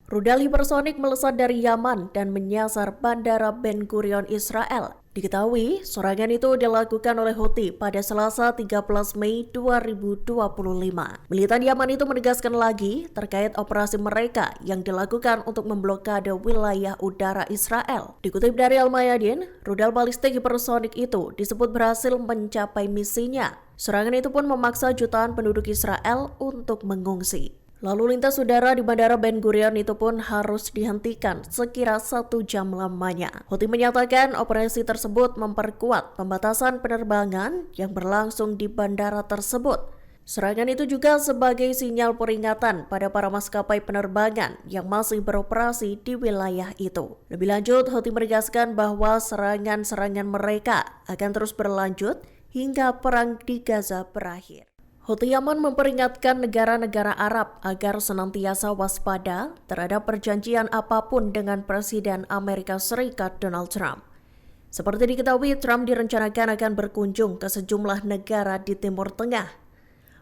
Rudal hipersonik melesat dari Yaman dan menyasar Bandara Ben Gurion, Israel. Diketahui, serangan itu dilakukan oleh Houthi pada Selasa 13 Mei 2025. Militan Yaman itu menegaskan lagi terkait operasi mereka yang dilakukan untuk memblokade wilayah udara Israel. Dikutip dari Al-Mayadin, rudal balistik hipersonik itu disebut berhasil mencapai misinya. Serangan itu pun memaksa jutaan penduduk Israel untuk mengungsi. Lalu lintas udara di Bandara Ben Gurion itu pun harus dihentikan sekira 1 jam lamanya. Houthi menyatakan operasi tersebut memperkuat pembatasan penerbangan yang berlangsung di bandara tersebut. Serangan itu juga sebagai sinyal peringatan pada para maskapai penerbangan yang masih beroperasi di wilayah itu. Lebih lanjut, Houthi menegaskan bahwa serangan-serangan mereka akan terus berlanjut hingga perang di Gaza berakhir. Houthi Yaman memperingatkan negara-negara Arab agar senantiasa waspada terhadap perjanjian apapun dengan Presiden Amerika Serikat Donald Trump. Seperti diketahui, Trump direncanakan akan berkunjung ke sejumlah negara di Timur Tengah.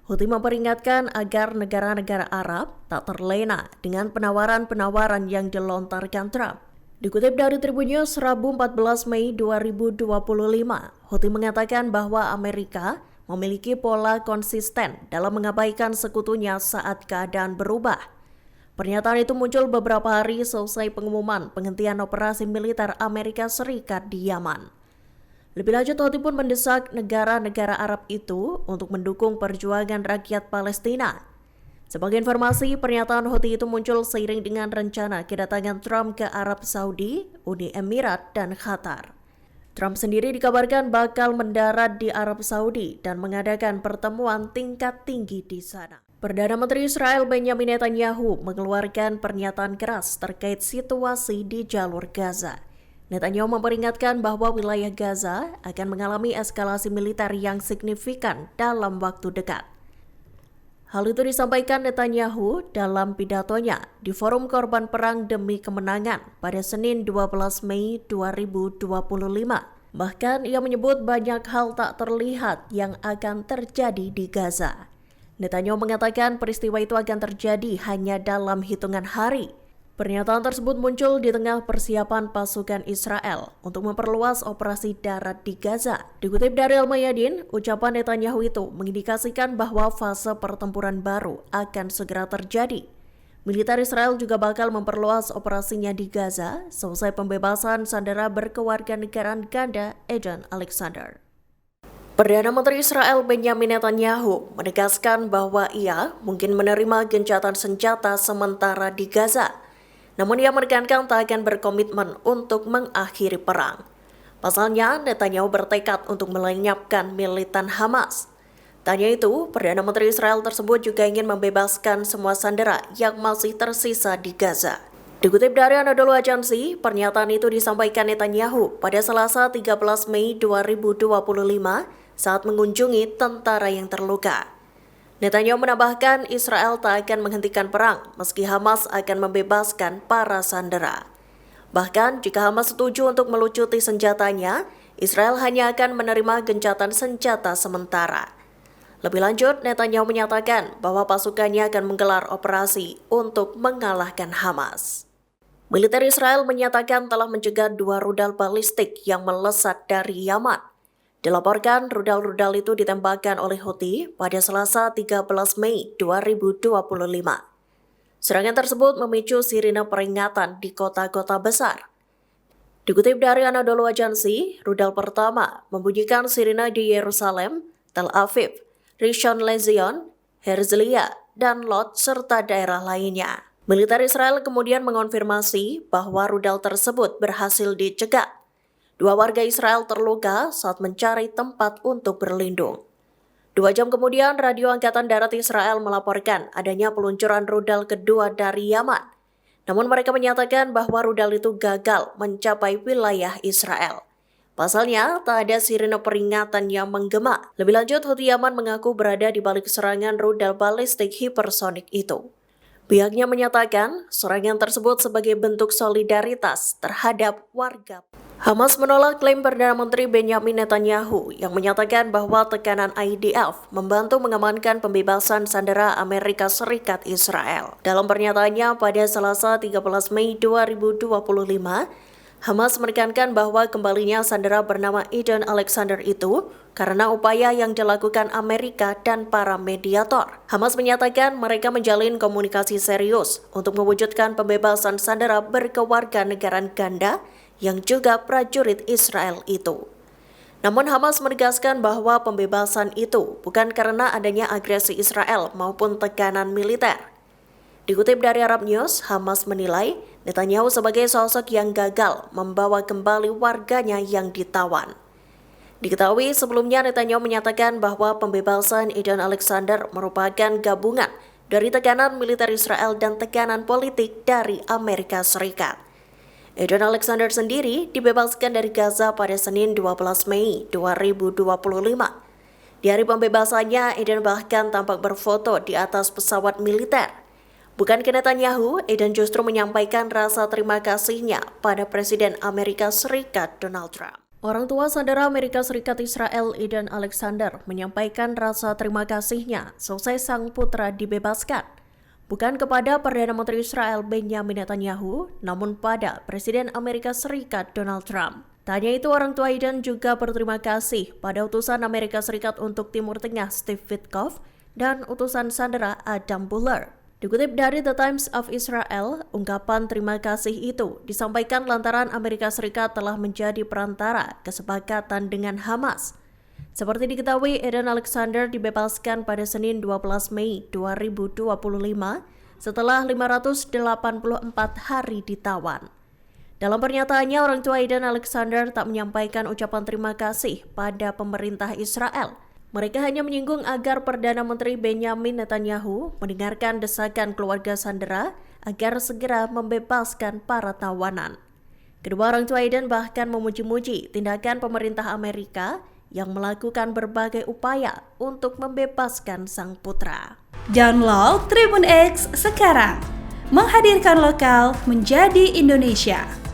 Houthi memperingatkan agar negara-negara Arab tak terlena dengan penawaran-penawaran yang dilontarkan Trump. Dikutip dari Tribun News Rabu 14 Mei 2025, Houthi mengatakan bahwa Amerika memiliki pola konsisten dalam mengabaikan sekutunya saat keadaan berubah. Pernyataan itu muncul beberapa hari selesai pengumuman penghentian operasi militer Amerika Serikat di Yaman. Lebih lanjut, Houthi pun mendesak negara-negara Arab itu untuk mendukung perjuangan rakyat Palestina. Sebagai informasi, pernyataan Houthi itu muncul seiring dengan rencana kedatangan Trump ke Arab Saudi, Uni Emirat, dan Qatar. Trump sendiri dikabarkan bakal mendarat di Arab Saudi dan mengadakan pertemuan tingkat tinggi di sana. Perdana Menteri Israel Benjamin Netanyahu mengeluarkan pernyataan keras terkait situasi di jalur Gaza. Netanyahu memperingatkan bahwa wilayah Gaza akan mengalami eskalasi militer yang signifikan dalam waktu dekat. Hal itu disampaikan Netanyahu dalam pidatonya di Forum Korban Perang Demi Kemenangan pada Senin 12 Mei 2025. Bahkan ia menyebut banyak hal tak terlihat yang akan terjadi di Gaza. Netanyahu mengatakan peristiwa itu akan terjadi hanya dalam hitungan hari. Pernyataan tersebut muncul di tengah persiapan pasukan Israel untuk memperluas operasi darat di Gaza. Dikutip dari Al-Mayadin, ucapan Netanyahu itu mengindikasikan bahwa fase pertempuran baru akan segera terjadi. Militer Israel juga bakal memperluas operasinya di Gaza selesai pembebasan sandera berkewarganegaraan ganda Eden Alexander. Perdana Menteri Israel Benjamin Netanyahu menegaskan bahwa ia mungkin menerima gencatan senjata sementara di Gaza. Namun ia menekankan tak akan berkomitmen untuk mengakhiri perang. Pasalnya, Netanyahu bertekad untuk melenyapkan militan Hamas. Tanya itu, Perdana Menteri Israel tersebut juga ingin membebaskan semua sandera yang masih tersisa di Gaza. Dikutip dari Anadolu Agency, pernyataan itu disampaikan Netanyahu pada Selasa 13 Mei 2025 saat mengunjungi tentara yang terluka. Netanyahu menambahkan Israel tak akan menghentikan perang meski Hamas akan membebaskan para sandera. Bahkan jika Hamas setuju untuk melucuti senjatanya, Israel hanya akan menerima gencatan senjata sementara. Lebih lanjut, Netanyahu menyatakan bahwa pasukannya akan menggelar operasi untuk mengalahkan Hamas. Militer Israel menyatakan telah mencegat 2 rudal balistik yang melesat dari Yaman. Dilaporkan rudal-rudal itu ditembakkan oleh Houthi pada Selasa 13 Mei 2025. Serangan tersebut memicu sirine peringatan di kota-kota besar. Dikutip dari Anadolu Agency, rudal pertama membunyikan sirine di Yerusalem, Tel Aviv, Rishon LeZion, Herzliya, dan Lod serta daerah lainnya. Militer Israel kemudian mengonfirmasi bahwa rudal tersebut berhasil dicegat. 2 warga Israel terluka saat mencari tempat untuk berlindung. 2 jam kemudian, Radio Angkatan Darat Israel melaporkan adanya peluncuran rudal kedua dari Yaman. Namun mereka menyatakan bahwa rudal itu gagal mencapai wilayah Israel. Pasalnya, tak ada sirine peringatan yang menggema. Lebih lanjut, Houthi Yaman mengaku berada di balik serangan rudal balistik hipersonik itu. Pihaknya menyatakan serangan tersebut sebagai bentuk solidaritas terhadap warga. Hamas menolak klaim Perdana Menteri Benjamin Netanyahu yang menyatakan bahwa tekanan IDF membantu mengamankan pembebasan sandera Amerika Serikat Israel. Dalam pernyataannya pada Selasa 13 Mei 2025, Hamas menekankan bahwa kembalinya sandera bernama Eden Alexander itu karena upaya yang dilakukan Amerika dan para mediator. Hamas menyatakan mereka menjalin komunikasi serius untuk mewujudkan pembebasan sandera berkewarganegaraan ganda yang juga prajurit Israel itu. Namun Hamas menegaskan bahwa pembebasan itu bukan karena adanya agresi Israel maupun tekanan militer. Dikutip dari Arab News, Hamas menilai Netanyahu sebagai sosok yang gagal membawa kembali warganya yang ditawan. Diketahui sebelumnya Netanyahu menyatakan bahwa pembebasan Eden Alexander merupakan gabungan dari tekanan militer Israel dan tekanan politik dari Amerika Serikat. Eden Alexander sendiri dibebaskan dari Gaza pada Senin 12 Mei 2025. Di hari pembebasannya, Eden bahkan tampak berfoto di atas pesawat militer. Bukan ke Netanyahu, Eden justru menyampaikan rasa terima kasihnya pada Presiden Amerika Serikat Donald Trump. Orang tua sandera Amerika Serikat Israel Eden Alexander menyampaikan rasa terima kasihnya selesai sang putra dibebaskan. Bukan kepada Perdana Menteri Israel Benjamin Netanyahu, namun pada Presiden Amerika Serikat Donald Trump. Tak hanya itu, orang tua Eden juga berterima kasih pada utusan Amerika Serikat untuk Timur Tengah Steve Witkoff dan utusan sandera Adam Buller. Dikutip dari The Times of Israel, ungkapan terima kasih itu disampaikan lantaran Amerika Serikat telah menjadi perantara kesepakatan dengan Hamas. Seperti diketahui, Eden Alexander dibebaskan pada Senin 12 Mei 2025 setelah 584 hari ditawan. Dalam pernyataannya, orang tua Eden Alexander tak menyampaikan ucapan terima kasih pada pemerintah Israel. Mereka hanya menyinggung agar Perdana Menteri Benjamin Netanyahu mendengarkan desakan keluarga sandera agar segera membebaskan para tawanan. Kedua orang tua Eden bahkan memuji-muji tindakan pemerintah Amerika yang melakukan berbagai upaya untuk membebaskan sang putra. Download Tribun X sekarang, menghadirkan lokal menjadi Indonesia.